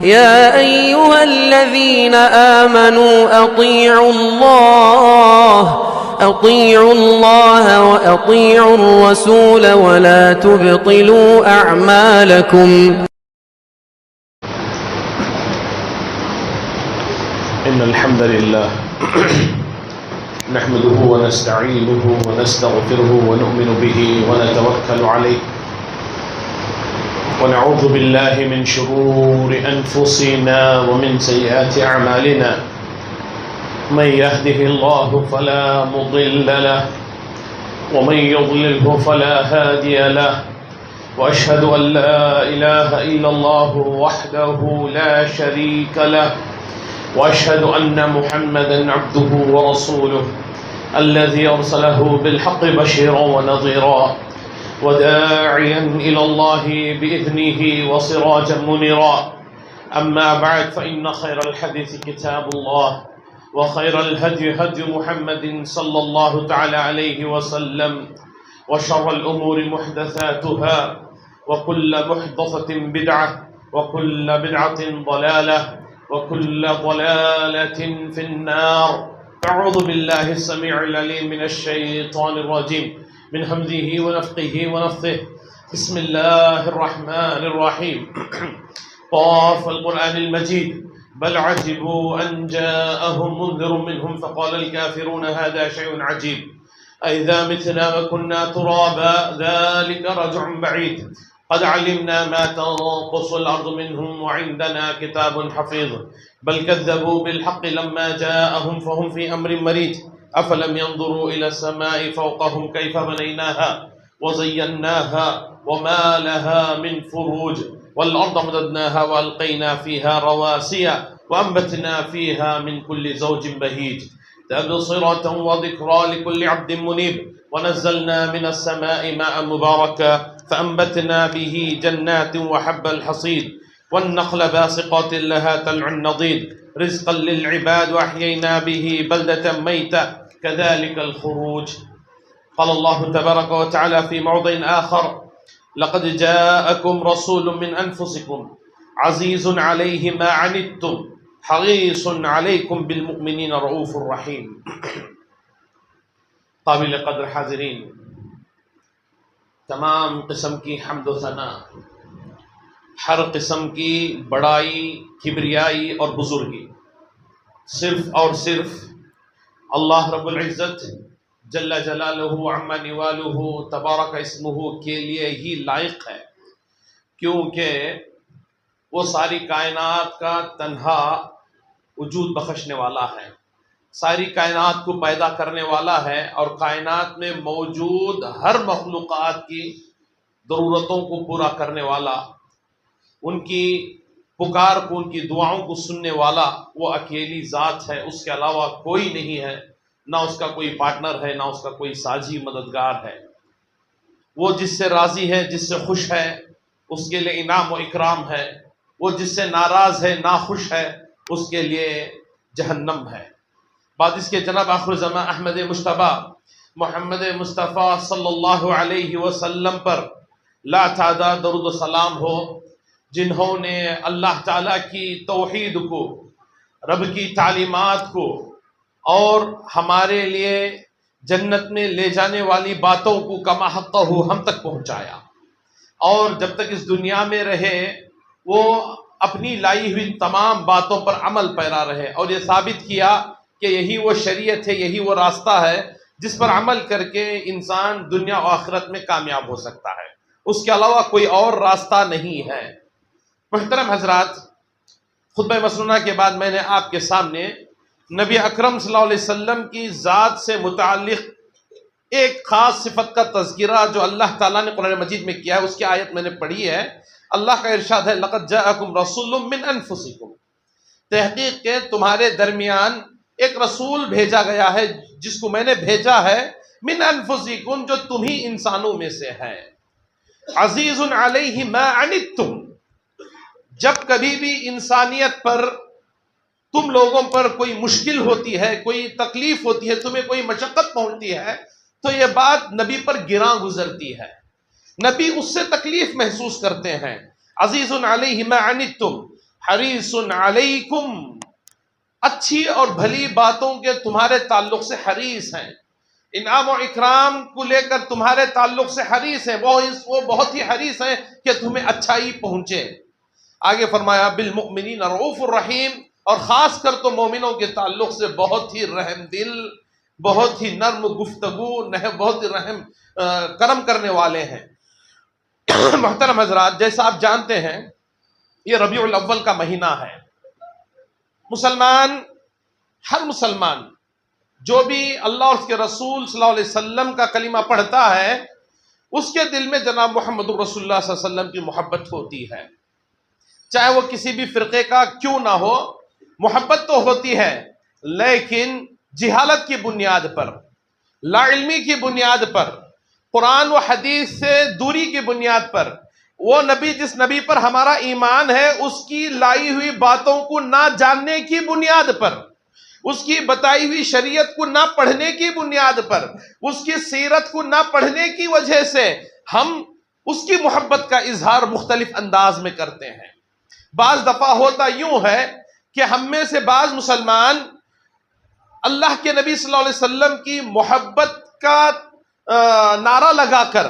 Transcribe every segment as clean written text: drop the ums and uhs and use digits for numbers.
يا أيها الذين آمنوا أطيعوا الله وأطيعوا الرسول ولا تبطلوا أعمالكم. إن الحمد لله نحمده ونستعينه ونستغفره ونؤمن به ونتوكل عليه ونعوذ بالله من شرور أنفسنا ومن سيئات أعمالنا من يهده الله فلا مضل له ومن يضلله فلا هادي له وأشهد أن لا إله إلا الله وحده لا شريك له وأشهد أن محمدا عبده ورسوله الذي أرسله بالحق بشيرا ونظيرا وداعيا إلى الله بإذنه وسراجا منيرا. أما بعد فإن خير الحديث كتاب الله وخير الهدي هدي محمد صلى الله تعالى عليه وسلم وشر الأمور محدثاتها وكل محدثة بدعة وكل بدعة ضلالة وكل ضلالة في النار. أعوذ بالله السميع العليم من الشيطان الرجيم من همزه ونفخه ونفثه. بسم الله الرحمن الرحيم. طاف القرآن المجيد بل عجبوا أن جاءهم منذر منهم فقال الكافرون هذا شيء عجيب أئذا متنا وكنا ترابا ذلك رجع بعيد قد علمنا ما تنقص الأرض منهم وعندنا كتاب حفيظ بل كذبوا بالحق لما جاءهم فهم في أمر مريج أفلم ينظروا إلى السماء فوقهم كيف بنيناها وزيناها وما لها من فروج والأرض مددناها وألقينا فيها رواسي وأنبتنا فيها من كل زوج بهيج تبصرة وذكرى لكل عبد منيب ونزلنا من السماء ماء مباركا فأنبتنا به جنات وحب الحصيد والنخل باسقات لها طلع نضيد رزقا للعباد وأحيينا به بلدة ميتة كذلك الخروج. قال الله تبارك وتعالى في موضع آخر لقد جاءكم رسول من أنفسكم عزيز عليه ما عنتم حريص عليكم بالمؤمنين رؤوف رحيم. قابل قدر حاضرین، تمام قسم کی حمد و ثنا، ہر قسم کی بڑائی، کبریائی اور بزرگی صرف اور صرف اللہ رب العزت جل جلالہ عم نوالہ تبارک اسمہ کے لیے ہی لائق ہے، کیونکہ وہ ساری کائنات کا تنہا وجود بخشنے والا ہے، ساری کائنات کو پیدا کرنے والا ہے اور کائنات میں موجود ہر مخلوقات کی ضرورتوں کو پورا کرنے والا، ان کی پکار کو، ان کی دعاؤں کو سننے والا وہ اکیلی ذات ہے، اس کے علاوہ کوئی نہیں ہے، نہ اس کا کوئی پارٹنر ہے، نہ اس کا کوئی ساجی مددگار ہے۔ وہ جس سے راضی ہے، جس سے خوش ہے، اس کے لیے انعام و اکرام ہے، وہ جس سے ناراض ہے، ناخوش ہے، اس کے لیے جہنم ہے۔ بعد اس کے جناب آخر زمان احمد مجتبیٰ محمد مصطفیٰ صلی اللہ علیہ وسلم پر لا تعداد درود و سلام ہو، جنہوں نے اللہ تعالیٰ کی توحید کو، رب کی تعلیمات کو اور ہمارے لیے جنت میں لے جانے والی باتوں کو کما حقہ ہم تک پہنچایا، اور جب تک اس دنیا میں رہے وہ اپنی لائی ہوئی تمام باتوں پر عمل پیرا رہے، اور یہ ثابت کیا کہ یہی وہ شریعت ہے، یہی وہ راستہ ہے جس پر عمل کر کے انسان دنیا و آخرت میں کامیاب ہو سکتا ہے، اس کے علاوہ کوئی اور راستہ نہیں ہے۔ محترم حضرات، خطبہ مسنونہ کے بعد میں نے آپ کے سامنے نبی اکرم صلی اللہ علیہ وسلم کی ذات سے متعلق ایک خاص صفت کا تذکرہ جو اللہ تعالیٰ نے قرآن مجید میں کیا ہے، اس کی آیت میں نے پڑھی ہے۔ اللہ کا ارشاد ہے لقد جاءکم رسول من انفسکم، تحقیق کہ تمہارے درمیان ایک رسول بھیجا گیا ہے جس کو میں نے بھیجا ہے من انفسکم، جو تمہیں انسانوں میں سے ہے، عزیز علیہ ما عنتم، جب کبھی بھی انسانیت پر، تم لوگوں پر کوئی مشکل ہوتی ہے، کوئی تکلیف ہوتی ہے، تمہیں کوئی مشقت پہنچتی ہے، تو یہ بات نبی پر گراں گزرتی ہے، نبی اس سے تکلیف محسوس کرتے ہیں۔ عزیز علیہ ما عنتم حریص علیکم، اچھی اور بھلی باتوں کے تمہارے تعلق سے حریص ہیں، انعام و اکرام کو لے کر تمہارے تعلق سے حریص ہیں، وہ بہت ہی حریص ہیں کہ تمہیں اچھائی پہنچے۔ آگے فرمایا بالمؤمنین رؤوف الرحیم، اور خاص کر تو مومنوں کے تعلق سے بہت ہی رحم دل، بہت ہی نرم گفتگو، بہت ہی رحم کرم کرنے والے ہیں۔ محترم حضرات، جیسا آپ جانتے ہیں یہ ربیع الاول کا مہینہ ہے۔ ہر مسلمان جو بھی اللہ اور اس کے رسول صلی اللہ علیہ وسلم کا کلمہ پڑھتا ہے، اس کے دل میں جناب محمد رسول اللہ صلی اللہ علیہ وسلم کی محبت ہوتی ہے، چاہے وہ کسی بھی فرقے کا کیوں نہ ہو۔ محبت تو ہوتی ہے، لیکن جہالت کی بنیاد پر، لا علمی کی بنیاد پر، قرآن و حدیث سے دوری کی بنیاد پر، وہ نبی جس نبی پر ہمارا ایمان ہے اس کی لائی ہوئی باتوں کو نہ جاننے کی بنیاد پر، اس کی بتائی ہوئی شریعت کو نہ پڑھنے کی بنیاد پر، اس کی سیرت کو نہ پڑھنے کی وجہ سے ہم اس کی محبت کا اظہار مختلف انداز میں کرتے ہیں۔ بعض دفعہ ہوتا یوں ہے کہ ہم میں سے بعض مسلمان اللہ کے نبی صلی اللہ علیہ وسلم کی محبت کا نعرہ لگا کر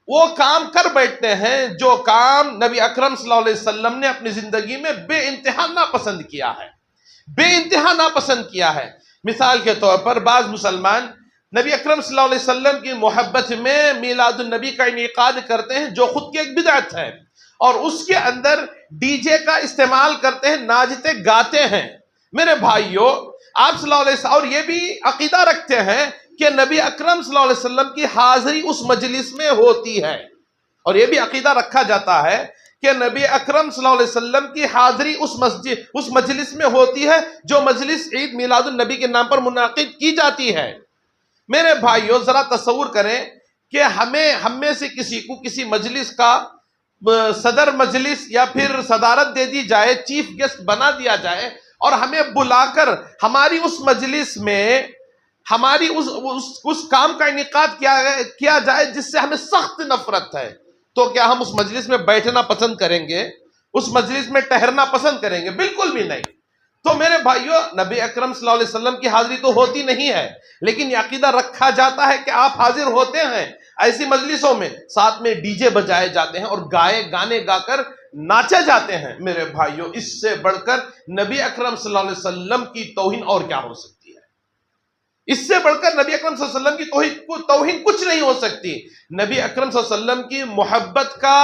وہ کام کر بیٹھتے ہیں جو کام نبی اکرم صلی اللہ علیہ وسلم نے اپنی زندگی میں بے انتہا ناپسند کیا ہے، بے انتہا ناپسند کیا ہے۔ مثال کے طور پر بعض مسلمان نبی اکرم صلی اللہ علیہ وسلم کی محبت میں میلاد النبی کا انعقاد کرتے ہیں، جو خود کی ایک بدعت ہے، اور اس کے اندر ڈی جے کا استعمال کرتے ہیں، ناچتے گاتے ہیں۔ میرے بھائیوں، آپ صلی اللہ علیہ وسلم اور یہ بھی عقیدہ رکھتے ہیں کہ نبی اکرم صلی اللہ علیہ وسلم کی حاضری اس مجلس میں ہوتی ہے، اور یہ بھی عقیدہ رکھا جاتا ہے کہ نبی اکرم صلی اللہ علیہ وسلم کی حاضری اس مجلس میں ہوتی ہے جو مجلس عید میلاد النبی کے نام پر منعقد کی جاتی ہے۔ میرے بھائیوں، ذرا تصور کریں کہ ہم میں سے کسی کو کسی مجلس کا صدر مجلس یا پھر صدارت دے دی جائے، چیف گیسٹ بنا دیا جائے، اور ہمیں بلا کر ہماری اس مجلس میں ہماری اس کام کا انعقاد کیا جائے جس سے ہمیں سخت نفرت ہے، تو کیا ہم اس مجلس میں بیٹھنا پسند کریں گے؟ اس مجلس میں ٹہرنا پسند کریں گے؟ بالکل بھی نہیں۔ تو میرے بھائیوں، نبی اکرم صلی اللہ علیہ وسلم کی حاضری تو ہوتی نہیں ہے، لیکن یہ عقیدہ رکھا جاتا ہے کہ آپ حاضر ہوتے ہیں ایسی مجلسوں میں، ساتھ میں ڈی جے بجائے جاتے ہیں اور گانے گا کر ناچے جاتے ہیں۔ میرے بھائیوں، اس سے بڑھ کر نبی اکرم صلی اللہ علیہ وسلم کی توہین اور کیا ہو سکتی ہے؟ اس سے بڑھ کر نبی اکرم صلی اللہ علیہ وسلم کی توہین کچھ نہیں ہو سکتی۔ نبی اکرم صلی اللہ علیہ وسلم کی محبت کا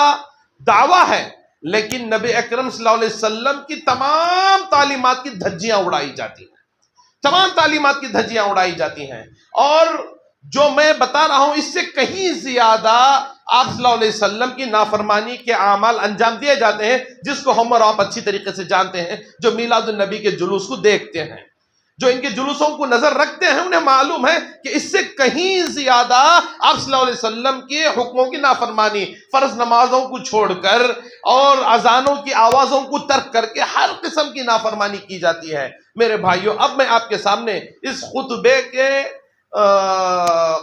دعویٰ ہے، لیکن نبی اکرم صلی اللہ علیہ وسلم کی تمام تعلیمات کی دھجیاں اڑائی جاتی ہیں، تمام تعلیمات کی دھجیاں اڑائی جاتی ہیں، اور جو میں بتا رہا ہوں اس سے کہیں زیادہ آپ صلی اللہ علیہ وسلم کی نافرمانی کے اعمال انجام دیے جاتے ہیں، جس کو ہم اور آپ اچھی طریقے سے جانتے ہیں۔ جو میلاد النبی کے جلوس کو دیکھتے ہیں، جو ان کے جلوسوں کو نظر رکھتے ہیں، انہیں معلوم ہے کہ اس سے کہیں زیادہ آپ صلی اللہ علیہ وسلم کے حکموں کی نافرمانی، فرض نمازوں کو چھوڑ کر اور اذانوں کی آوازوں کو ترک کر کے ہر قسم کی نافرمانی کی جاتی ہے۔ میرے بھائیوں، اب میں آپ کے سامنے اس خطبے کے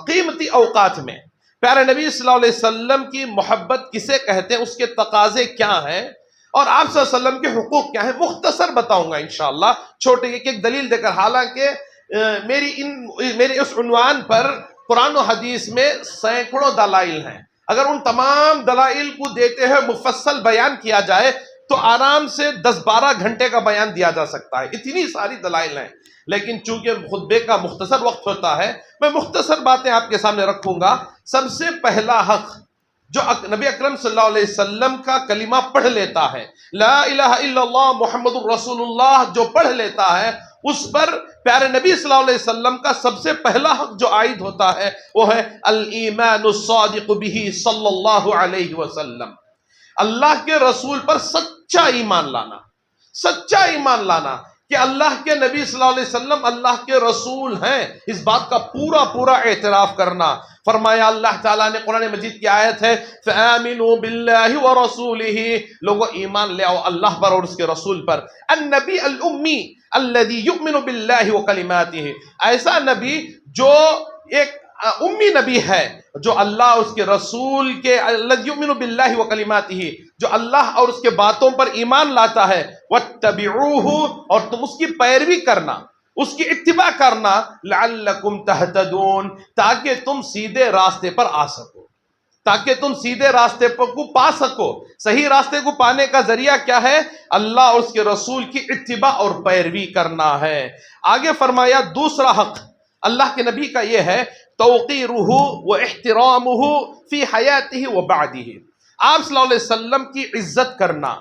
قیمتی اوقات میں پیارے نبی صلی اللہ علیہ وسلم کی محبت کسے کہتے ہیں، اس کے تقاضے کیا ہیں، اور آپ صلی اللہ علیہ وسلم کے حقوق کیا ہیں، مختصر بتاؤں گا انشاءاللہ، چھوٹے ایک دلیل دے کر۔ حالانکہ میری اس عنوان پر قرآن و حدیث میں سینکڑوں دلائل ہیں، اگر ان تمام دلائل کو دیتے ہوئے مفصل بیان کیا جائے تو آرام سے 10-12 گھنٹے کا بیان دیا جا سکتا ہے، اتنی ساری دلائل ہیں۔ لیکن چونکہ خطبے کا مختصر وقت ہوتا ہے، میں مختصر باتیں آپ کے سامنے رکھوں گا۔ سب سے پہلا حق جو نبی اکرم صلی اللہ علیہ وسلم کا کلمہ پڑھ لیتا ہے، لا الہ الا اللہ محمد الرسول اللہ جو پڑھ لیتا ہے، اس پر پیارے نبی صلی اللہ علیہ وسلم کا سب سے پہلا حق جو عائد ہوتا ہے وہ ہے الایمان الصادق بہ صلی اللہ علیہ وسلم، اللہ کے رسول پر سچا ایمان لانا، سچا ایمان لانا کہ اللہ کے نبی صلی اللہ علیہ وسلم اللہ کے رسول ہیں، اس بات کا پورا پورا اعتراف کرنا۔ فرمایا اللہ تعالیٰ نے، قرآن مجید کی آیت ہے فَآمِنُوا بِاللَّهِ وَرَسُولِهِ، لوگوں ایمان لے آؤ اللہ پر اور اس کے رسول پر۔ النبی الامی الذی یؤمن باللہ وکلماتہ، ایسا نبی جو ایک امی نبی ہے، جو اللہ اس کے رسول کے الذی یؤمن باللہ وکلماتہ، جو اللہ اور اس کے باتوں پر ایمان لاتا ہے، وَاتَّبِعُوهُ، اور تم اس کی پیروی کرنا، اس کی اتباع کرنا، لَعَلَّكُمْ تَهْتَدُونَ، تاکہ تم سیدھے راستے پر آ سکو، تاکہ تم سیدھے راستے کو پا سکو۔ صحیح راستے کو پانے کا ذریعہ کیا ہے؟ اللہ اور اس کے رسول کی اتباع اور پیروی کرنا ہے۔ آگے فرمایا دوسرا حق اللہ کے نبی کا یہ ہے، توقیرہ و احترامہ فی حیاتہ و بعدہ، آپ صلی اللہ علیہ وسلم کی عزت کرنا،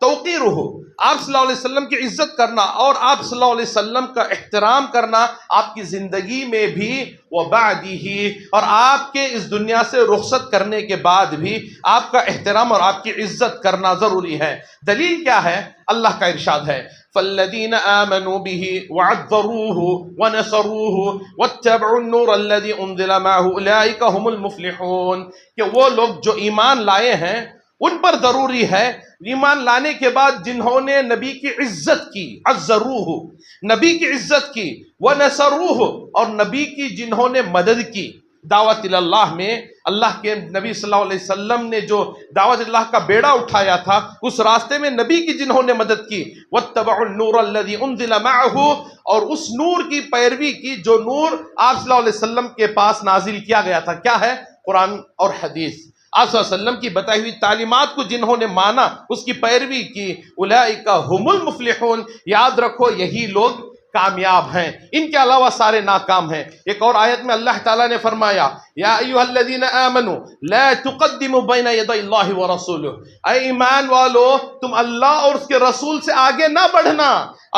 توقیرہ، آپ صلی اللہ علیہ وسلم کی عزت کرنا اور آپ صلی اللہ علیہ وسلم کا احترام کرنا آپ کی زندگی میں بھی، وبعدہ، اور آپ کے اس دنیا سے رخصت کرنے کے بعد بھی آپ کا احترام اور آپ کی عزت کرنا ضروری ہے۔ دلیل کیا ہے؟ اللہ کا ارشاد ہے، فَالَّذِينَ آمَنُوا بِهِ وَعَذَّرُوهُ وَنَصَرُوهُ وَاتَّبَعُوا النُّورَ الَّذِي أُنزِلَ مَعَهُ أُولَٰئِكَ هُمُ الْمُفْلِحُونَ، کہ وہ لوگ جو ایمان لائے ہیں ان پر ضروری ہے ایمان لانے کے بعد جنہوں نے نبی کی عزت کی، عزروہ، نبی کی عزت کی، ونصروہ، اور نبی کی جنہوں نے مدد کی۔ دعوت اللہ میں اللہ کے نبی صلی اللہ علیہ وسلم نے جو دعوت اللہ کا بیڑا اٹھایا تھا، اس راستے میں نبی کی جنہوں نے مدد کی، واتبعوا النور الذی انزل معہ، اور اس نور کی پیروی کی جو نور آپ صلی اللہ علیہ وسلم کے پاس نازل کیا گیا تھا۔ کیا ہے؟ قرآن اور حدیث، آپ صلی اللہ علیہ وسلم کی بتائی ہوئی تعلیمات کو جنہوں نے مانا، اس کی پیروی کی، اولئک ھم المفلحون، یاد رکھو یہی لوگ کامیاب ہیں، ان کے علاوہ سارے ناکام ہیں۔ ایک اور آیت میں اللہ تعالیٰ نے فرمایا، یا ایھا الذین آمنوا لا تقدموا بین یدی اللہ ورسولہ، اے ایمان والو تم اللہ اور اس کے رسول سے آگے نہ بڑھنا،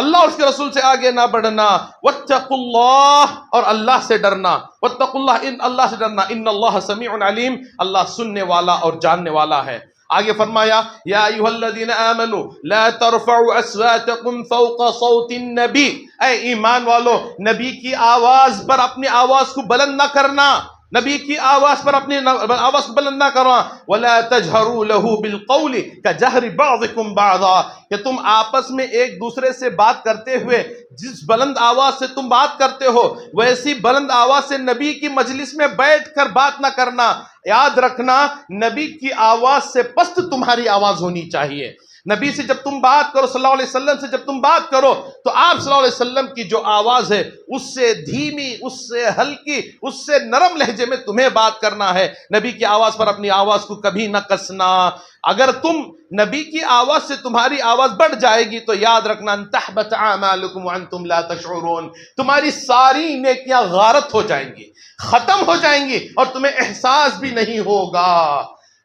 اللہ اور اس کے رسول سے آگے نہ بڑھنا، واتقوا اللہ، اور اللہ سے ڈرنا، واتقوا اللہ، ان اللہ سے ڈرنا، ان اللہ سمیع علیم، اللہ سننے والا اور جاننے والا ہے۔ آگے فرمایا، یا ایھا الذین آمنوا لا ترفعوا اصواتکم فوق صوت النبی، اے ایمان والو نبی کی آواز پر اپنی آواز کو بلند نہ کرنا، نبی کی آواز پر اپنی آواز کو بلند نہ کرنا، ولا تجہروا له بالقول کجہر بعضکم بعضا، کہ تم آپس میں ایک دوسرے سے بات کرتے ہوئے جس بلند آواز سے تم بات کرتے ہو ویسی بلند آواز سے نبی کی مجلس میں بیٹھ کر بات نہ کرنا۔ یاد رکھنا نبی کی آواز سے پست تمہاری آواز ہونی چاہیے۔ نبی سے جب تم بات کرو، صلی اللہ علیہ وسلم سے جب تم بات کرو تو آپ صلی اللہ علیہ وسلم کی جو آواز ہے اس سے دھیمی، اس سے ہلکی، اس سے نرم لہجے میں تمہیں بات کرنا ہے۔ نبی کی آواز پر اپنی آواز کو کبھی نہ کسنا۔ اگر تم نبی کی آواز سے تمہاری آواز بڑھ جائے گی تو یاد رکھنا، ان تحبط اعمالکم وانتم لا تشعرون، تمہاری ساری نیکیاں غارت ہو جائیں گی، ختم ہو جائیں گی اور تمہیں احساس بھی نہیں ہوگا۔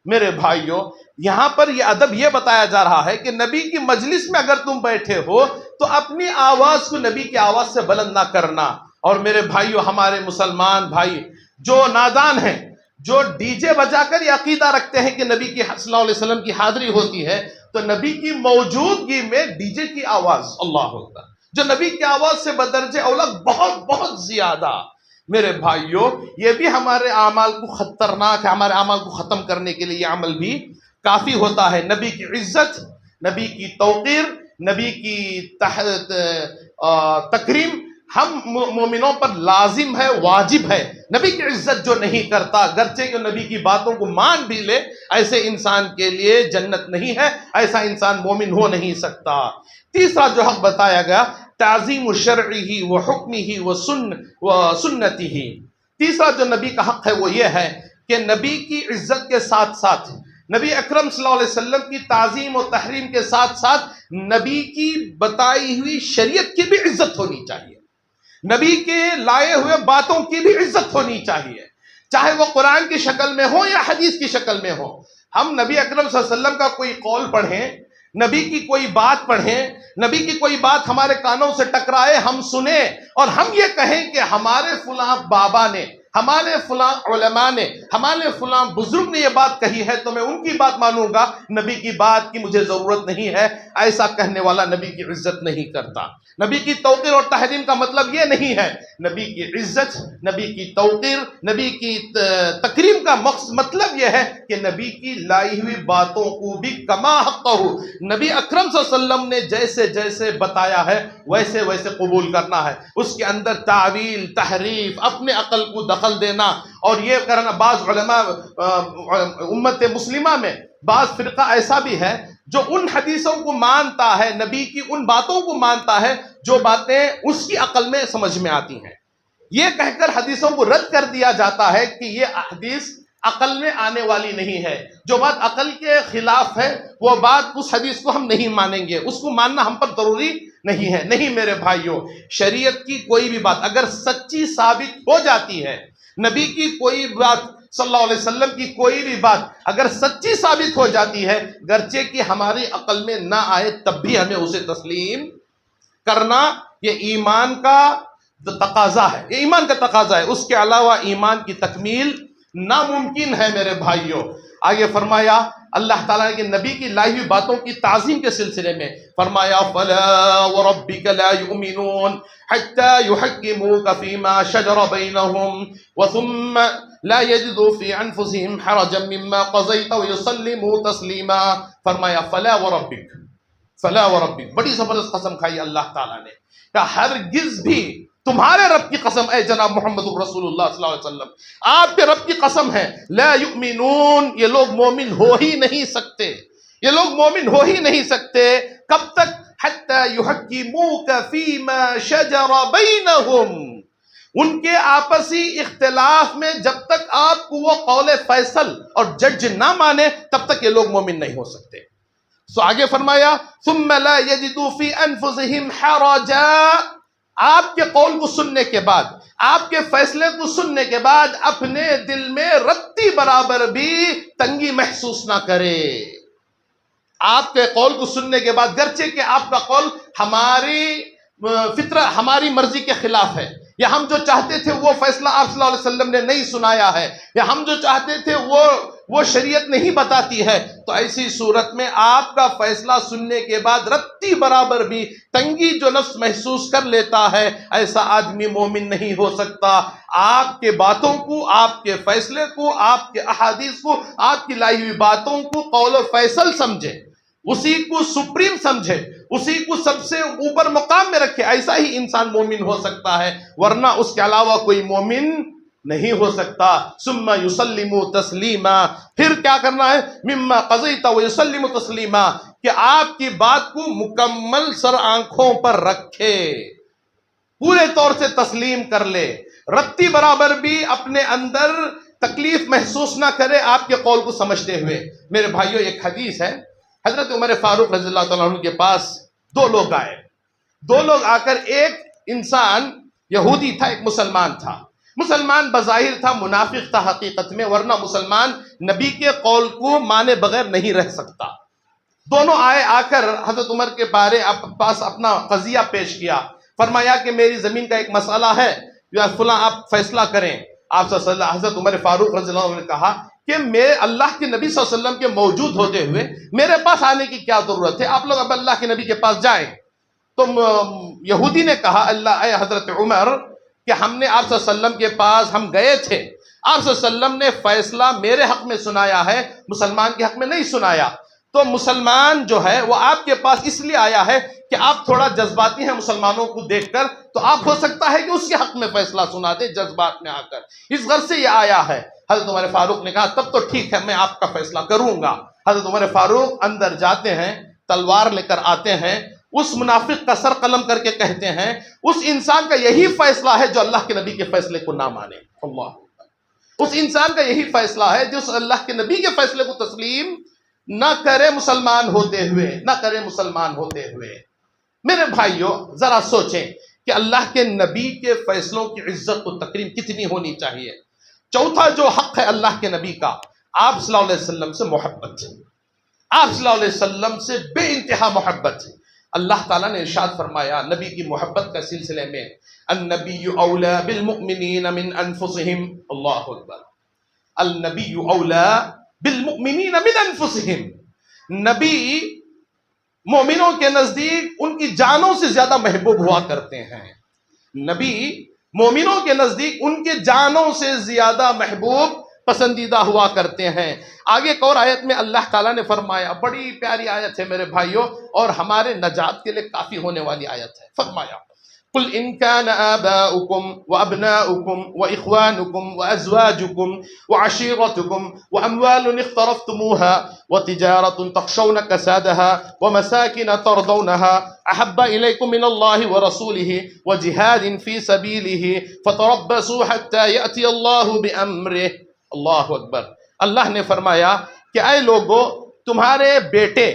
میرے بھائیوں، یہاں پر یہ ادب یہ بتایا جا رہا ہے کہ نبی کی مجلس میں اگر تم بیٹھے ہو تو اپنی آواز کو نبی کی آواز سے بلند نہ کرنا۔ اور میرے بھائیوں، ہمارے مسلمان بھائی جو نادان ہیں، جو ڈی جے بجا کر یہ عقیدہ رکھتے ہیں کہ نبی کی صلی اللہ علیہ وسلم کی حاضری ہوتی ہے، تو نبی کی موجودگی میں ڈی جے کی آواز، اللہ اکبر، جو نبی کی آواز سے بدرجہ اولا بہت بہت زیادہ، میرے بھائیوں یہ بھی ہمارے اعمال کو خطرناک ہے۔ ہمارے اعمال کو ختم کرنے کے لیے یہ عمل بھی کافی ہوتا ہے۔ نبی کی عزت، نبی کی توقیر، نبی کی تکریم ہم مومنوں پر لازم ہے، واجب ہے۔ نبی کی عزت جو نہیں کرتا، گرچہ کہ نبی کی باتوں کو مان بھی لے، ایسے انسان کے لیے جنت نہیں ہے، ایسا انسان مومن ہو نہیں سکتا۔ تیسرا جو حق بتایا گیا، تعظیم شرعہ و حکمہ و سنتہ، تیسرا جو نبی کا حق ہے وہ یہ ہے کہ نبی کی عزت کے ساتھ ساتھ، نبی اکرم صلی اللہ علیہ وسلم کی تعظیم و تحریم کے ساتھ ساتھ نبی کی بتائی ہوئی شریعت کی بھی عزت ہونی چاہیے، نبی کے لائے ہوئے باتوں کی بھی عزت ہونی چاہیے، چاہے وہ قرآن کی شکل میں ہو یا حدیث کی شکل میں ہو۔ ہم نبی اکرم صلی اللہ علیہ وسلم کا کوئی قول پڑھیں، نبی کی کوئی بات پڑھیں، نبی کی کوئی بات ہمارے کانوں سے ٹکرائے، ہم سنیں اور ہم یہ کہیں کہ ہمارے فلاں بابا نے، ہمارے فلاں علماء نے، ہمارے فلاں بزرگ نے یہ بات کہی ہے تو میں ان کی بات مانوں گا، نبی کی بات کی مجھے ضرورت نہیں ہے، ایسا کہنے والا نبی کی عزت نہیں کرتا۔ نبی کی توقیر اور تحریم کا مطلب یہ نہیں ہے، نبی کی عزت، نبی کی توقیر، نبی کی تکریم کا مطلب یہ ہے کہ نبی کی لائی ہوئی باتوں کو بھی کما حقہ، نبی اکرم صلی اللہ علیہ وسلم نے جیسے جیسے بتایا ہے ویسے ویسے قبول کرنا ہے۔ اس کے اندر تعویل، تحریف، اپنے عقل کو دخل دینا اور یہ کرنا. بعض علماء امت مسلمہ میں بعض فرقہ ایسا بھی ہے جو ان حدیثوں کو مانتا ہے، نبی کی ان باتوں کو مانتا ہے جو باتیں اس کی عقل میں سمجھ میں آتی ہیں. یہ کہہ کر حدیثوں کو رد کر دیا جاتا ہے کہ یہ حدیث عقل میں آنے والی نہیں ہے. جو بات عقل کے خلاف ہے وہ بات، اس حدیث کو ہم نہیں مانیں گے، اس کو ماننا ہم پر ضروری نہیں ہے. نہیں میرے بھائیوں، شریعت کی کوئی بھی بات اگر سچی ثابت ہو جاتی ہے، نبی کی کوئی بات صلی اللہ علیہ وسلم کی کوئی بھی بات اگر سچی ثابت ہو جاتی ہے، گرچہ کہ ہماری عقل میں نہ آئے تب بھی ہمیں اسے تسلیم کرنا یہ ایمان کا تقاضا ہے، یہ ایمان کا تقاضا ہے. اس کے علاوہ ایمان کی تکمیل ناممکن ہے میرے بھائیوں. آگے فرمایا اللہ تعالیٰ کے نبی کی لائی ہوئی باتوں کی تعظیم کے سلسلے میں فرمایا فَلَا وَرَبِّكَ لَا يُؤْمِنُونَ حَتَّى يُحَكِّمُوكَ فِي مَا شَجَرَ بَيْنَهُمْ وَثُمَّ لَا يَجِدُوا فِي أَنفُسِهِمْ حَرَجًا مِّمَّا قَضَيْتَ وَيُسَلِّمُوا تَسْلِيمًا. فرمایا فَلَا وَرَبِّكَ، فَلَا وَرَبِّكَ، بڑی زبردست قسم کھائی اللہ تعالیٰ نے کہ ہرگز بھی تمہارے رب کی قسم اے جناب محمد رسول اللہ صلی اللہ علیہ وسلم، آپ کے رب کی قسم ہے، لا یؤمنون، یہ لوگ مومن ہو ہی نہیں سکتے، یہ لوگ مومن ہو ہی نہیں سکتے. کب تک؟ حتی یحکموک فیما شجر بینہم، ان کے آپسی اختلاف میں جب تک آپ کو وہ قول فیصل اور جج نہ مانے تب تک یہ لوگ مومن نہیں ہو سکتے. سو آگے فرمایا ثم لا یجدوا فی انفسہم حرجا، آپ کے قول کو سننے کے بعد، آپ کے فیصلے کو سننے کے بعد اپنے دل میں رتی برابر بھی تنگی محسوس نہ کرے. آپ کے قول کو سننے کے بعد گرچہ کہ آپ کا قول ہماری فطرت، ہماری مرضی کے خلاف ہے، یا ہم جو چاہتے تھے وہ فیصلہ آپ صلی اللہ علیہ وسلم نے نہیں سنایا ہے، یا ہم جو چاہتے تھے وہ شریعت نہیں بتاتی ہے، تو ایسی صورت میں آپ کا فیصلہ سننے کے بعد رتی برابر بھی تنگی جو نفس محسوس کر لیتا ہے، ایسا آدمی مومن نہیں ہو سکتا. آپ کے باتوں کو، آپ کے فیصلے کو، آپ کے احادیث کو، آپ کی لائی ہوئی باتوں کو قول و فیصل سمجھے، اسی کو سپریم سمجھے، اسی کو سب سے اوپر مقام میں رکھے، ایسا ہی انسان مومن ہو سکتا ہے، ورنہ اس کے علاوہ کوئی مومن نہیں ہو سکتا. ثم یسلموا تسلیما، پھر کیا کرنا ہے؟ مما قضیت ویسلموا تسلیما، کہ آپ کی بات کو مکمل سر آنکھوں پر رکھے، پورے طور سے تسلیم کر لے، رتی برابر بھی اپنے اندر تکلیف محسوس نہ کرے آپ کے قول کو سمجھتے ہوئے. میرے بھائیوں، ایک حدیث ہے، حضرت عمر فاروق رضی اللہ تعالیٰ عنہ کے پاس دو لوگ آئے. دو لوگ آ کر، ایک انسان یہودی تھا، ایک مسلمان تھا. مسلمان بظاہر تھا، منافق تھا حقیقت میں، ورنہ مسلمان نبی کے قول کو مانے بغیر نہیں رہ سکتا. دونوں آئے، آ کر حضرت عمر کے پاس اپنا قضیہ پیش کیا. فرمایا کہ میری زمین کا ایک مسئلہ ہے، یا فلاں آپ فیصلہ کریں. آپ صلی اللہ، حضرت عمر فاروق رضی اللہ عنہ نے کہا کہ میں اللہ کے نبی صلی اللہ علیہ وسلم کے موجود ہوتے ہوئے میرے پاس آنے کی کیا ضرورت ہے، آپ لوگ اب اللہ کے نبی کے پاس جائیں. تو یہودی نے کہا اللہ اے حضرت عمر کہ ہم نے آپ صلی اللہ علیہ وسلم کے پاس ہم گئے تھے، آپ صلی اللہ علیہ وسلم نے فیصلہ میرے حق میں سنایا ہے، مسلمان کے حق میں نہیں سنایا. تو مسلمان جو ہے وہ آپ کے پاس اس لیے آیا ہے کہ آپ تھوڑا جذباتی ہیں مسلمانوں کو دیکھ کر، تو آپ ہو سکتا ہے کہ اس کے حق میں فیصلہ سنا دے جذبات میں آ کر، اس غرض سے یہ آیا ہے. حضرت عمر فاروق نے کہا تب تو ٹھیک ہے، میں آپ کا فیصلہ کروں گا. حضرت عمر فاروق اندر جاتے ہیں، تلوار لے کر آتے ہیں، اس منافق کا سر قلم کر کے کہتے ہیں اس انسان کا یہی فیصلہ ہے جو اللہ کے نبی کے فیصلے کو نہ مانے. اللہ، اس انسان کا یہی فیصلہ ہے جو اللہ کے نبی کے فیصلے کو تسلیم نہ کرے مسلمان ہوتے ہوئے، نہ کرے مسلمان ہوتے ہوئے. میرے بھائیوں، ذرا سوچیں کہ اللہ کے نبی کے فیصلوں کی عزت و تکریم کتنی ہونی چاہیے. چوتھا جو حق ہے اللہ کے نبی کا، آپ صلی اللہ علیہ وسلم سے محبت ہے، آپ صلی اللہ علیہ وسلم سے بے انتہا محبت ہے. اللہ تعالیٰ نے ارشاد فرمایا نبی کی محبت کا سلسلے میں، النبی اولا بالمؤمنین من انفسہم، اللہ اکبر، النبی اولا بالمؤمنین من انفسہم، نبی مومنوں کے نزدیک ان کی جانوں سے زیادہ محبوب ہوا کرتے ہیں. نبی مومنوں کے نزدیک ان کے جانوں سے زیادہ محبوب پسندیدہ ہوا کرتے ہیں. آگے ایک اور آیت میں اللہ تعالیٰ نے فرمایا، بڑی پیاری آیت ہے میرے بھائیوں، اور ہمارے نجات کے لیے کافی ہونے والی آیت ہے. فرمایا قل إن كان آباؤكم وأبناؤكم وإخوانكم وأزواجكم وعشيرتكم وأموال اقترفتموها وتجارة تخشون كسادها ومساكن ترضونها أحب إليكم من الله ورسوله وجهاد في سبيله فتربصوا حتى يأتي الله بأمره. اللہ اکبر. اللہ نے فرمایا کہ اے لوگو، تمہارے بیٹے،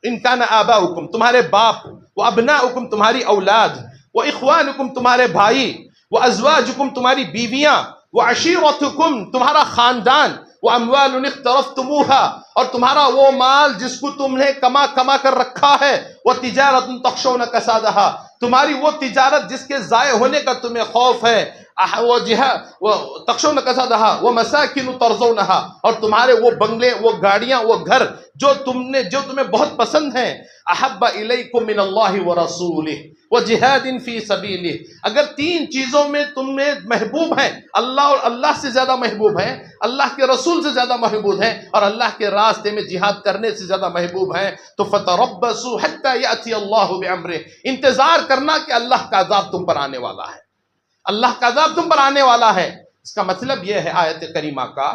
ان کان آباؤکم تمہارے باپ، وابناؤکم تمہاری اولاد، وإخوانکم تمہارے بھائی، وأزواجکم تمہاری بیویاں، وعشیرتکم تمہارا خاندان، وأموال اقترفتموها اور تمہارا وہ مال جس کو تم نے کما کر رکھا ہے، وتجارت تخشون کسادها تمہاری وہ تجارت جس کے ضائع ہونے کا تمہیں خوف ہے، تخشون کسادها ومساکن ترضونها اور تمہارے وہ بنگلے، وہ گاڑیاں، وہ گھر جو تمہیں بہت پسند ہیں، احب الیکم من اللہ ورسولہ وجہاد فی سبیلہ. اگر تین چیزوں میں تمہیں محبوب ہیں، اللہ اور اللہ سے زیادہ محبوب ہیں، اللہ کے رسول سے زیادہ محبوب ہیں، اور اللہ کے راستے میں جہاد کرنے سے زیادہ محبوب ہیں، تو فتربصوا حتی یأتی اللہ بامرہ، انتظار کرنا کہ اللہ کا عذاب تم پر آنے والا ہے. اللہ کا عذاب تم پر آنے والا ہے. اس کا مطلب یہ ہے آیت کریمہ کا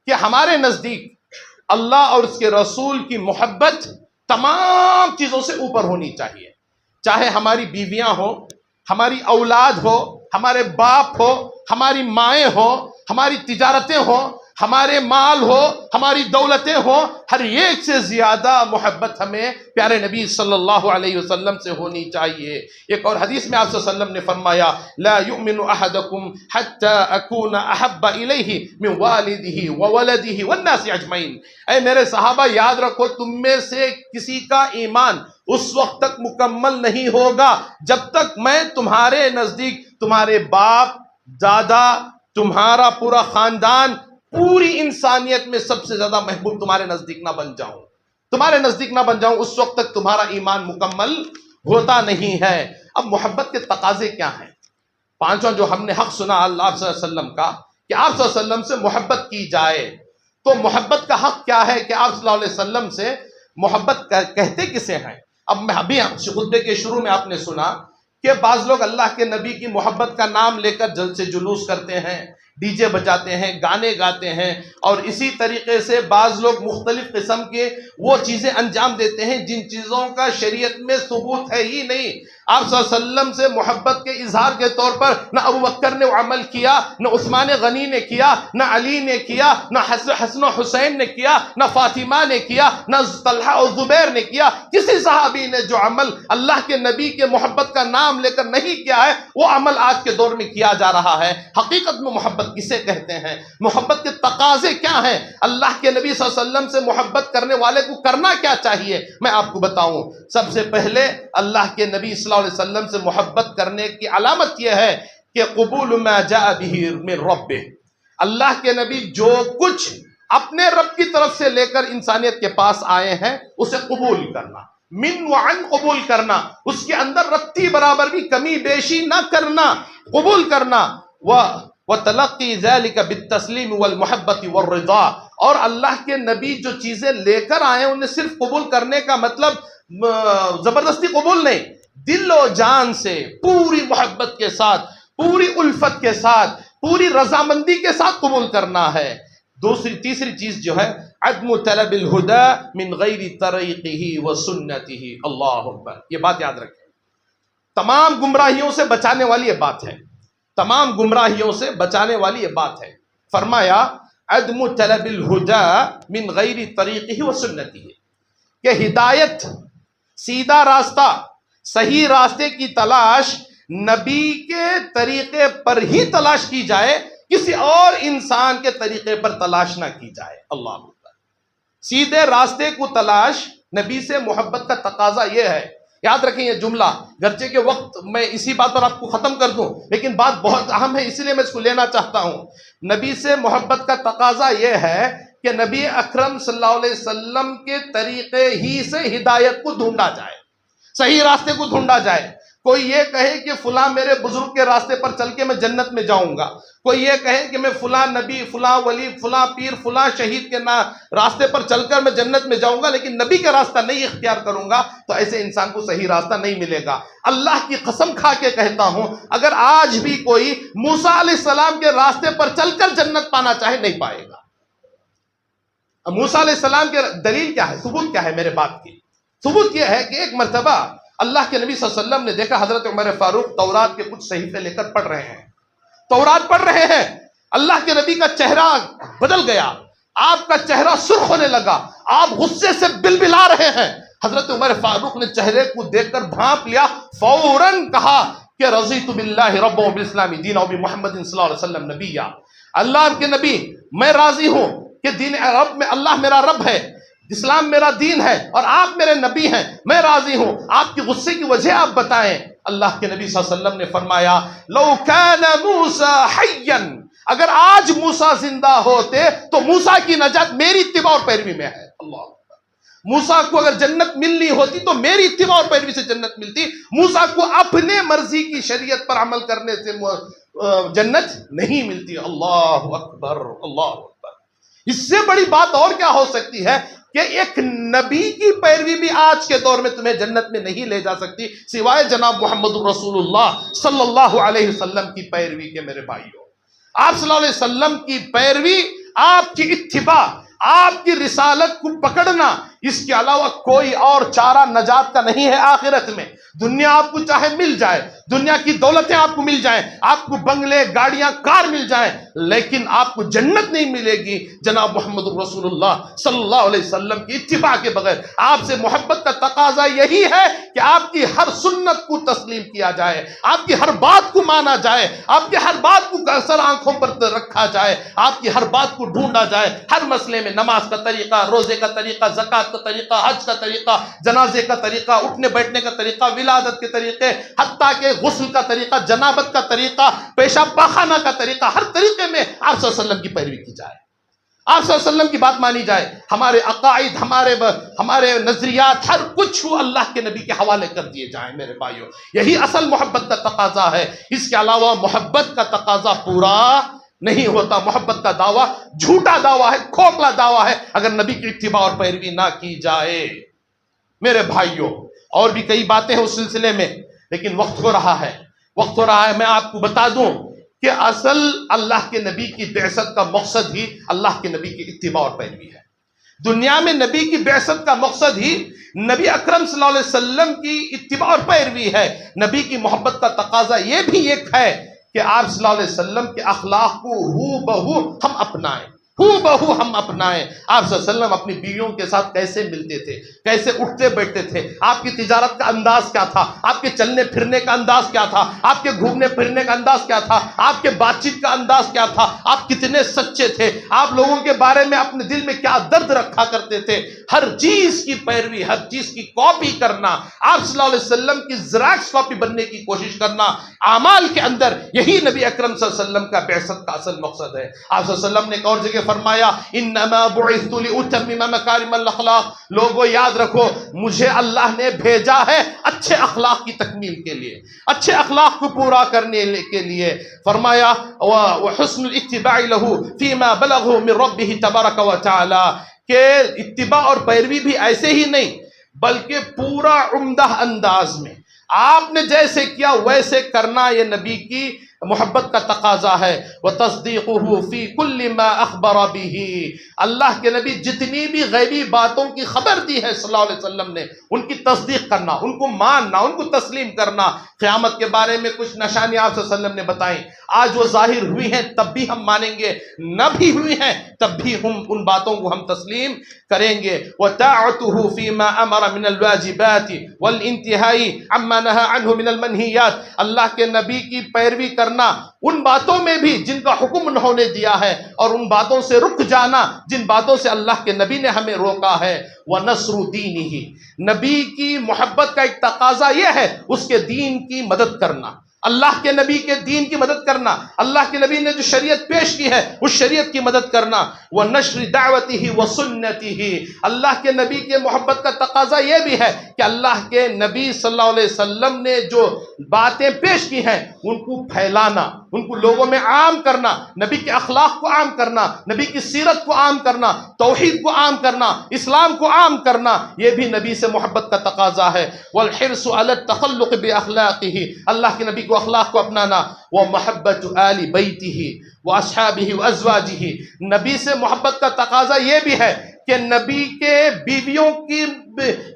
کہ ہمارے نزدیک اللہ اور اس کے رسول کی محبت تمام چیزوں سے اوپر ہونی چاہیے. چاہے ہماری بیویاں ہوں، ہماری اولاد ہو، ہمارے باپ ہو، ہماری مائیں ہو، ہماری تجارتیں ہوں، ہمارے مال ہو، ہماری دولتیں ہوں، ہر ایک سے زیادہ محبت ہمیں پیارے نبی صلی اللہ علیہ وسلم سے ہونی چاہیے. ایک اور حدیث میں آپ صلی اللہ علیہ وسلم نے فرمایا لا یؤمن احدکم حتی اکون احب الیہ من والدہ وولدہ والناس اجمعین. اے میرے صحابہ، یاد رکھو تم میں سے کسی کا ایمان اس وقت تک مکمل نہیں ہوگا جب تک میں تمہارے نزدیک تمہارے باپ، دادا، تمہارا پورا خاندان، پوری انسانیت میں سب سے زیادہ محبوب تمہارے نزدیک نہ بن جاؤں. تمہارے نزدیک نہ بن جاؤں، اس وقت تک تمہارا ایمان مکمل ہوتا نہیں ہے. اب محبت کے تقاضے کیا ہیں؟ پانچواں جو ہم نے حق سنا اللہ صلی اللہ علیہ وسلم کا کہ آپ صلی اللہ علیہ وسلم سے محبت کی جائے، تو محبت کا حق کیا ہے کہ آپ صلی اللہ علیہ وسلم سے محبت کہتے کسے ہیں؟ اب میں ابھی خطبے کے شروع میں آپ نے سنا کہ بعض لوگ اللہ کے نبی کی محبت کا نام لے کر جلسے جلوس کرتے ہیں، ڈی جے بجاتے ہیں، گانے گاتے ہیں، اور اسی طریقے سے بعض لوگ مختلف قسم کے وہ چیزیں انجام دیتے ہیں جن چیزوں کا شریعت میں ثبوت ہے ہی نہیں. آپ صلی اللہ علیہ وسلم سے محبت کے اظہار کے طور پر نہ ابو بکر نے عمل کیا، نہ عثمان غنی نے کیا، نہ علی نے کیا، نہ حسن و حسین نے کیا، نہ فاطمہ نے کیا، نہ طلحہ اور زبیر نے کیا. کسی صحابی نے جو عمل اللہ کے نبی کے محبت کا نام لے کر نہیں کیا ہے، وہ عمل آج کے دور میں کیا جا رہا ہے. حقیقت میں محبت کسے کہتے ہیں؟ محبت کے تقاضے کیا ہیں؟ اللہ کے نبی صلی اللہ علیہ وسلم سے محبت کرنے والے کو کرنا کیا چاہیے؟ میں آپ کو بتاؤں. سب سے پہلے اللہ کے نبی صلی اللہ علیہ وسلم سے محبت کرنے کی علامت یہ ہے کہ قبول ما جاء به من ربہ. اللہ کے نبی جو کچھ اپنے رب کی طرف سے لے کر انسانیت کے پاس آئے ہیں اسے قبول کرنا، من وعن قبول کرنا، اس کے اندر رتی برابر بھی کمی بیشی نہ کرنا، قبول کرنا. وَتَلَقِّي ذَلِكَ بِالتَّسْلِيمِ وَالْمُحَبَّةِ وَالرِّضَا. اور اللہ کے نبی جو چیزیں لے کر آئے ہیں انہیں صرف قبول کرنے کا مطلب زبردستی قبول نہیں، دل و جان سے، پوری محبت کے ساتھ، پوری الفت کے ساتھ، پوری رضامندی کے ساتھ قبول کرنا ہے. تیسری چیز جو ہے عدم طلب الہدى من غیر طریقہ وسنتہ. اللہ اکبر. یہ بات یاد رکھیں، تمام گمراہیوں سے بچانے والی یہ بات ہے، تمام گمراہیوں سے بچانے والی یہ بات ہے. فرمایا عدم طلب الہدى من غیر طریقہ وسنتہ، کہ ہدایت، سیدھا راستہ، صحیح راستے کی تلاش نبی کے طریقے پر ہی تلاش کی جائے، کسی اور انسان کے طریقے پر تلاش نہ کی جائے. اللہ اکبر. سیدھے راستے کو تلاش، نبی سے محبت کا تقاضا یہ ہے. یاد رکھیں یہ جملہ، گرچہ کے وقت میں اسی بات پر آپ کو ختم کر دوں، لیکن بات بہت اہم ہے اس لیے میں اس کو لینا چاہتا ہوں. نبی سے محبت کا تقاضا یہ ہے کہ نبی اکرم صلی اللہ علیہ وسلم کے طریقے ہی سے ہدایت کو ڈھونڈا جائے، صحیح راستے کو ڈھونڈا جائے. کوئی یہ کہے کہ فلاں میرے بزرگ کے راستے پر چل کے میں جنت میں جاؤں گا، کوئی یہ کہے کہ میں فلاں نبی، فلاں ولی، فلاں پیر، فلاں شہید کے راستے پر چل کر میں جنت میں جاؤں گا لیکن نبی کا راستہ نہیں اختیار کروں گا، تو ایسے انسان کو صحیح راستہ نہیں ملے گا۔ اللہ کی قسم کھا کے کہتا ہوں، اگر آج بھی کوئی موسیٰ علیہ السلام کے راستے پر چل کر جنت پانا چاہے نہیں پائے گا۔ موسیٰ علیہ السلام کے دلیل کیا ہے، ثبوت کیا ہے میرے بات کی؟ ثبوت یہ ہے کہ ایک مرتبہ اللہ کے نبی صلی اللہ علیہ وسلم نے دیکھا حضرت عمر فاروق تورات کے کچھ صحیفے لے کر پڑھ رہے ہیں، تورات پڑھ رہے ہیں، اللہ کے نبی کا چہرہ بدل گیا، آپ کا چہرہ سرخ ہونے لگا، آپ غصے سے بلبلا رہے ہیں۔ حضرت عمر فاروق نے چہرے کو دیکھ کر بھانپ لیا، فوراً کہا کہ رضیت باللہ رب و بالاسلام دینا و بمحمد صلی اللہ علیہ وسلم نبیا، اللہ کے نبی میں راضی ہوں کہ دین رب میں اللہ میرا رب ہے، اسلام میرا دین ہے اور آپ میرے نبی ہیں، میں راضی ہوں۔ آپ کی غصے کی وجہ آپ بتائیں۔ اللہ کے نبی صلی اللہ علیہ وسلم نے فرمایا لو کان موسیٰ حیا، اگر آج موسیٰ زندہ ہوتے تو موسیٰ کی نجات میری اتباع اور پیروی میں ہے۔ اللہ، موسیٰ کو اگر جنت ملنی ہوتی تو میری اتباع اور پیروی سے جنت ملتی، موسیٰ کو اپنے مرضی کی شریعت پر عمل کرنے سے جنت نہیں ملتی۔ اللہ اکبر، اللہ اکبر۔ اس سے بڑی بات اور کیا ہو سکتی ہے کہ ایک نبی کی پیروی بھی آج کے دور میں تمہیں جنت میں نہیں لے جا سکتی سوائے جناب محمد رسول اللہ صلی اللہ علیہ وسلم کی پیروی کے۔ میرے بھائیوں، آپ صلی اللہ علیہ وسلم کی پیروی، آپ کی اتباع، آپ کی رسالت کو پکڑنا، اس کے علاوہ کوئی اور چارہ نجات کا نہیں ہے آخرت میں۔ دنیا آپ کو چاہے مل جائے، دنیا کی دولتیں آپ کو مل جائیں، آپ کو بنگلے، گاڑیاں، کار مل جائیں، لیکن آپ کو جنت نہیں ملے گی جناب محمد رسول اللہ صلی اللہ علیہ وسلم کی اتباع کے بغیر۔ آپ سے محبت کا تقاضا یہی ہے کہ آپ کی ہر سنت کو تسلیم کیا جائے، آپ کی ہر بات کو مانا جائے، آپ کی ہر بات کو سر آنکھوں پر رکھا جائے، آپ کی ہر بات کو ڈھونڈا جائے، ہر مسئلے میں نماز کا طریقہ، روزے کا طریقہ، زکوٰۃ کا طریقہ، حج کا طریقہ، جنازے کا طریقہ، اٹھنے بیٹھنے کا طریقہ، ولادت کے طریقے، حتیٰ کہ غسل کا طریقہ، جنابت کا طریقہ، پیشاب پاخانہ کا طریقہ، ہر طریقے میں آپ صلی اللہ علیہ وسلم کی پیروی کی جائے، آپ صلی اللہ علیہ وسلم کی بات مانی جائے، ہمارے عقائد، ہمارے نظریات، ہر کچھ اللہ کے نبی کے حوالے کر دیے جائیں۔ میرے بھائیوں، یہی اصل محبت کا تقاضا ہے، اس کے علاوہ محبت کا تقاضا پورا نہیں ہوتا۔ محبت کا دعویٰ جھوٹا دعویٰ ہے، کھوکھلا دعویٰ ہے اگر نبی کی اتباع اور پیروی نہ کی جائے۔ میرے بھائیوں، اور بھی کئی باتیں ہیں اس سلسلے میں، لیکن وقت ہو رہا ہے، وقت ہو رہا ہے۔ میں آپ کو بتا دوں کہ اصل اللہ کے نبی کی بعثت کا مقصد ہی اللہ کے نبی کی اتباع اور پیروی ہے۔ دنیا میں نبی کی بعثت کا مقصد ہی نبی اکرم صلی اللہ علیہ وسلم کی اتباع اور پیروی ہے۔ نبی کی محبت کا تقاضا یہ بھی ایک ہے کہ آپ صلی اللہ علیہ وسلم کے اخلاق کو ہو بہو ہم اپنائیں، ہو بہو ہم اپنائیں۔ آپ صلی اللہ علیہ وسلم اپنی بیویوں کے ساتھ کیسے ملتے تھے، کیسے اٹھتے بیٹھتے تھے، آپ کی تجارت کا انداز کیا تھا، آپ کے چلنے پھرنے کا انداز کیا تھا، آپ کے گھومنے پھرنے کا انداز کیا تھا، آپ کے بات چیت کا انداز کیا تھا، آپ کتنے سچے تھے، آپ لوگوں کے بارے میں اپنے دل میں کیا درد رکھا کرتے تھے، ہر چیز کی پیروی، ہر چیز کی کاپی کرنا، آپ صلی اللہ علیہ وسلم کی زیراکس کاپی بننے کی کوشش کرنا، اعمال کے اندر یہی نبی اکرم صلی اللہ علیہ وسلم کا بعثت کا اصل مقصد ہے۔ آپ صلی اللہ علیہ وسلم نے ایک اور جگہ فرمایا انما بعثت لاتمم مکارم الاخلاق، لوگوں یاد رکھو مجھے اللہ نے بھیجا ہے اچھے اخلاق کی تکمیل کے لیے، اچھے اخلاق کو پورا کرنے کے لیے۔ فرمایا وحسن الاتباع له فيما بلغه من ربه تبارک وتعالى، کہ اتباع اور پیروی بھی ایسے ہی نہیں بلکہ پورا عمدہ انداز میں آپ نے جیسے کیا ویسے کرنا، یہ نبی کی محبت کا تقاضا ہے۔ وَتَصْدِيقُهُ فِي كُلِّ مَا أَخْبَرَ بِهِ، اللہ کے نبی جتنی بھی غیبی باتوں کی خبر دی ہے صلی اللہ علیہ وسلم نے، ان کی تصدیق کرنا، ان کو ماننا، ان کو تسلیم کرنا۔ قیامت کے بارے میں کچھ نشانیاں آپ صلی اللہ علیہ وسلم نے بتائیں، آج وہ ظاہر ہوئی ہیں تب بھی ہم مانیں گے، نہ بھی ہوئی ہیں تب بھی ہم ان باتوں کو ہم تسلیم کریں گے۔ وَطَاعَتُهُ فِي مَا أَمَرَ مِنَ الْوَاجِبَاتِ وَالْإِنْتِهَاءِ عَمَّا نَهَى عَنْهُ مِنَ الْمَنْهِيَاتِ، اللہ کے نبی کی پیروی کرنا ان باتوں میں بھی جن کا حکم انہوں نے دیا ہے، اور ان باتوں سے رک جانا جن باتوں سے اللہ کے نبی نے ہمیں روکا ہے۔ وَنَصْرُ دِينِهِ، نبی کی محبت کا ایک تقاضا یہ ہے اس کے دین کی مدد کرنا، اللہ کے نبی کے دین کی مدد کرنا، اللہ کے نبی نے جو شریعت پیش کی ہے اس شریعت کی مدد کرنا، وَنَشْرِ دَعْوَتِهِ وَسُنَّتِهِ، اللہ کے نبی کے محبت کا تقاضا یہ بھی ہے کہ اللہ کے نبی صلی اللہ علیہ وسلم نے جو باتیں پیش کی ہیں ان کو پھیلانا، ان کو لوگوں میں عام کرنا، نبی کے اخلاق کو عام کرنا، نبی کی سیرت کو عام کرنا، توحید کو عام کرنا، اسلام کو عام کرنا، یہ بھی نبی سے محبت کا تقاضا ہے۔ وَالْحِرْصُ عَلَى التَّخَلُّقِ بِأَخْلَاقِهِ، اللہ کے نبی کو اخلاق کو اپنانا، وَمَحَبَّةُ آلِ بَيْتِهِ وَأَصْحَابِهِ وَأَزْوَاجِهِ، نبی سے محبت کا تقاضا یہ بھی ہے کہ نبی کے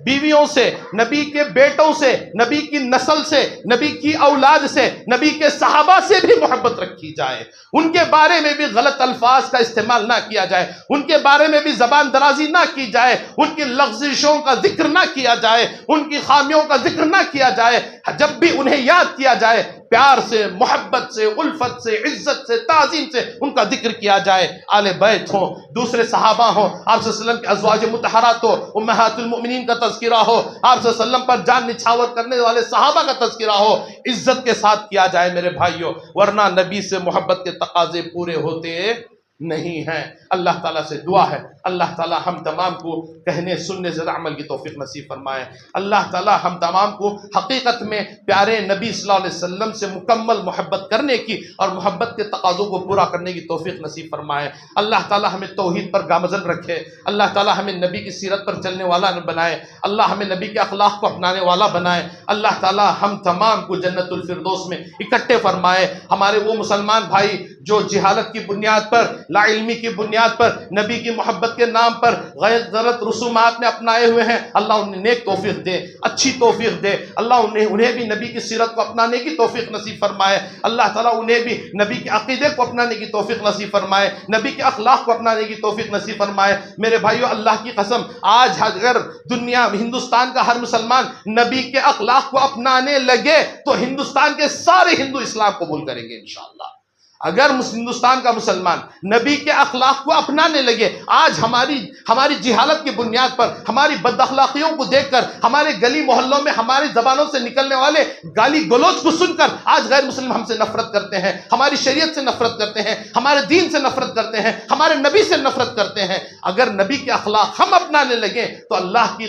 بیویوں سے، نبی کے بیٹوں سے، نبی کی نسل سے، نبی کی اولاد سے، نبی کے صحابہ سے بھی محبت رکھی جائے، ان کے بارے میں بھی غلط الفاظ کا استعمال نہ کیا جائے، ان کے بارے میں بھی زبان درازی نہ کی جائے، ان کی لغزشوں کا ذکر نہ کیا جائے، ان کی خامیوں کا ذکر نہ کیا جائے، جب بھی انہیں یاد کیا جائے پیار سے، محبت سے، الفت سے، عزت سے، تعظیم سے ان کا ذکر کیا جائے۔ آل بیت ہوں، دوسرے صحابہ ہوں، آپ صلی اللہ علیہ وسلم کے ازواج مطہرات ہو، امہات المؤمنین کا تذکرہ ہو، آپ صلی اللہ علیہ وسلم پر جان نچھاور کرنے والے صحابہ کا تذکرہ ہو، عزت کے ساتھ کیا جائے میرے بھائیوں، ورنہ نبی سے محبت کے تقاضے پورے ہوتے نہیں ہیں۔ اللہ تعالیٰ سے دعا ہے اللہ تعالیٰ ہم تمام کو کہنے سننے سے عمل کی توفیق نصیب فرمائے، اللہ تعالیٰ ہم تمام کو حقیقت میں پیارے نبی صلی اللہ علیہ وسلم سے مکمل محبت کرنے کی اور محبت کے تقاضوں کو پورا کرنے کی توفیق نصیب فرمائے، اللہ تعالیٰ ہمیں توحید پر گامزن رکھے، اللہ تعالیٰ ہمیں نبی کی سیرت پر چلنے والا بنائے، اللہ ہمیں نبی کے اخلاق کو اپنانے والا بنائے، اللہ تعالیٰ ہم تمام کو جنت الفردوس میں اکٹھے فرمائے۔ ہمارے وہ مسلمان بھائی جو جہالت کی بنیاد پر، لا علمی کی بنیاد پر، نبی کی محبت کے نام پر غلط رسومات میں اپنائے ہوئے ہیں، اللہ انہیں نیک توفیق دے، اچھی توفیق دے، اللہ انہیں بھی نبی کی سیرت کو اپنانے کی توفیق نصیب فرمائے، اللہ تعالیٰ انہیں بھی نبی کے عقیدے کو اپنانے کی توفیق نصیب فرمائے، نبی کے اخلاق کو اپنانے کی توفیق نصیب فرمائے۔ میرے بھائیو اللہ کی قسم، آج اگر دنیا ہندوستان کا ہر مسلمان نبی کے اخلاق کو اپنانے لگے تو ہندوستان کے سارے ہندو اسلام قبول کریں گے انشاءاللہ۔ اگر ہندوستان کا مسلمان نبی کے اخلاق کو اپنانے لگے، آج ہماری جہالت کی بنیاد پر، ہماری بد اخلاقیوں کو دیکھ کر، ہمارے گلی محلوں میں ہماری زبانوں سے نکلنے والے گالی گلوچ کو سن کر آج غیر مسلم ہم سے نفرت کرتے ہیں، ہماری شریعت سے نفرت کرتے ہیں، ہمارے دین سے نفرت کرتے ہیں، ہمارے نبی سے نفرت کرتے ہیں۔ اگر نبی کے اخلاق ہم اپنانے لگیں تو اللہ کی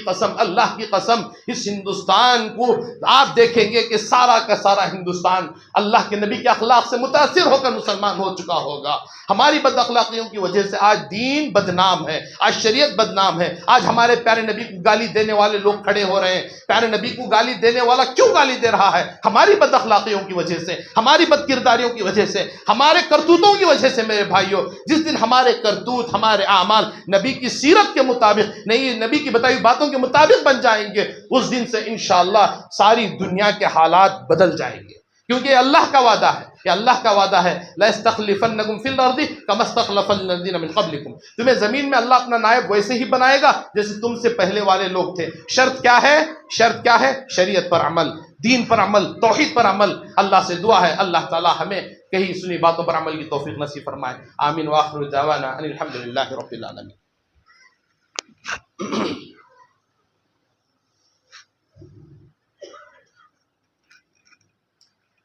قسم اس ہندوستان کو آپ دیکھیں گے کہ سارا کا سارا ہندوستان اللہ کے نبی کے اخلاق سے متاثر ہو کر مسلمان ہو چکا ہوگا۔ ہماری بد اخلاقیوں کی وجہ سے آج دین بدنام ہے، آج شریعت بدنام ہے، آج ہمارے پیارے نبی کو گالی دینے والے لوگ کھڑے ہو رہے ہیں۔ پیارے نبی کو گالی دینے والا کیوں گالی دے رہا ہے؟ ہماری بد اخلاقیوں کی وجہ سے، ہماری بد کرداریوں کی وجہ سے، ہمارے کرتوتوں کی وجہ سے۔ میرے بھائیوں، جس دن ہمارے کرتوت، ہمارے اعمال نبی کی سیرت کے مطابق، نہیں نبی کی بتائی باتوں کے مطابق بن جائیں گے، اس دن سے انشاءاللہ ساری دنیا کے حالات بدل جائیں گے، کیونکہ یہ اللہ کا وعدہ ہے، یہ اللہ کا وعدہ ہے، لَيَسْتَخْلِفَنَّكُمْ فِي الْأَرْضِ كَمَا اسْتَخْلَفَ الَّذِينَ مِنْ قَبْلِكُمْ، تمہیں زمین میں اللہ اپنا نائب ویسے ہی بنائے گا جیسے تم سے پہلے والے لوگ تھے۔ شرط کیا ہے؟ شرط کیا ہے؟ شریعت پر عمل، دین پر عمل، توحید پر عمل۔ اللہ سے دعا ہے اللہ تعالی ہمیں کہیں سنی باتوں پر عمل کی توفیق نصیب فرمائے۔ آمین وآخر دعوانا ان الحمدللہ رب العالمین۔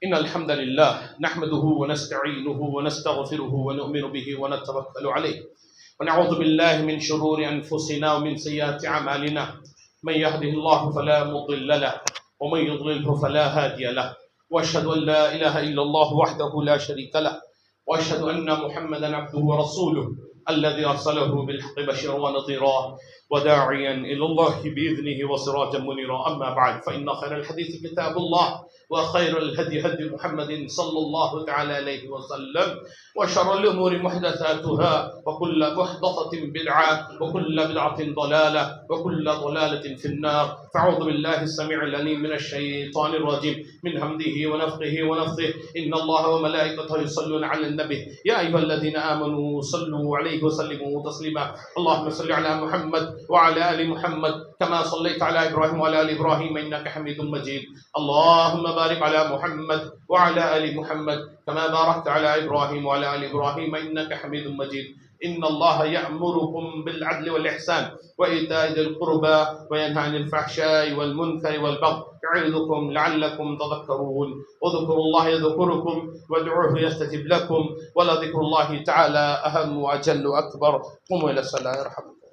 إن الحمد لله نحمده ونستعينه ونستغفره ونؤمن به ونتوكل عليه ونعوذ بالله من شرور أنفسنا ومن سيئات أعمالنا من يهده الله فلا مضل له ومن يضلله فلا هادي له وأشهد أن لا إله إلا الله وحده لا شريك له وأشهد أن محمدا عبده ورسوله الذي أرسله بالحق بشيرا ونذيرا وداعيا إلى الله بإذنه وسراجا منيرا أما بعد فإن خير الحديث كتاب الله وخير الهدي هدي محمد صلى الله تعالى عليه وسلم وشر الأمور محدثاتها وكل محدثة بدعة وكل بدعة ضلالة وكل ضلالة في النار فأعوذ بالله السميع العليم من الشيطان الرجيم من همزه ونفخه ونفثه إن الله وملائكته يصلون على النبي يا أيها الذين آمنوا صلوا عليه وسلموا تسليما اللهم صل على محمد وعلى آل محمد كما صليت على إبراهيم وعلى آل إبراهيم إنك حميد مجيد اللهم بارك على محمد وعلى آل محمد كما باركت على إبراهيم وعلى آل إبراهيم إنك حميد مجيد إن الله يأمركم بالعدل والإحسان وإيتاء ذي القربى وينهى عن الفحشاء والمنكر والبغي يعظكم لعلكم تذكرون اذكروا الله يذكركم وادعوه يستجب لكم ولذكر الله تعالى أهم وأجل وأكبر قوموا إلى الصلاة يرحمكم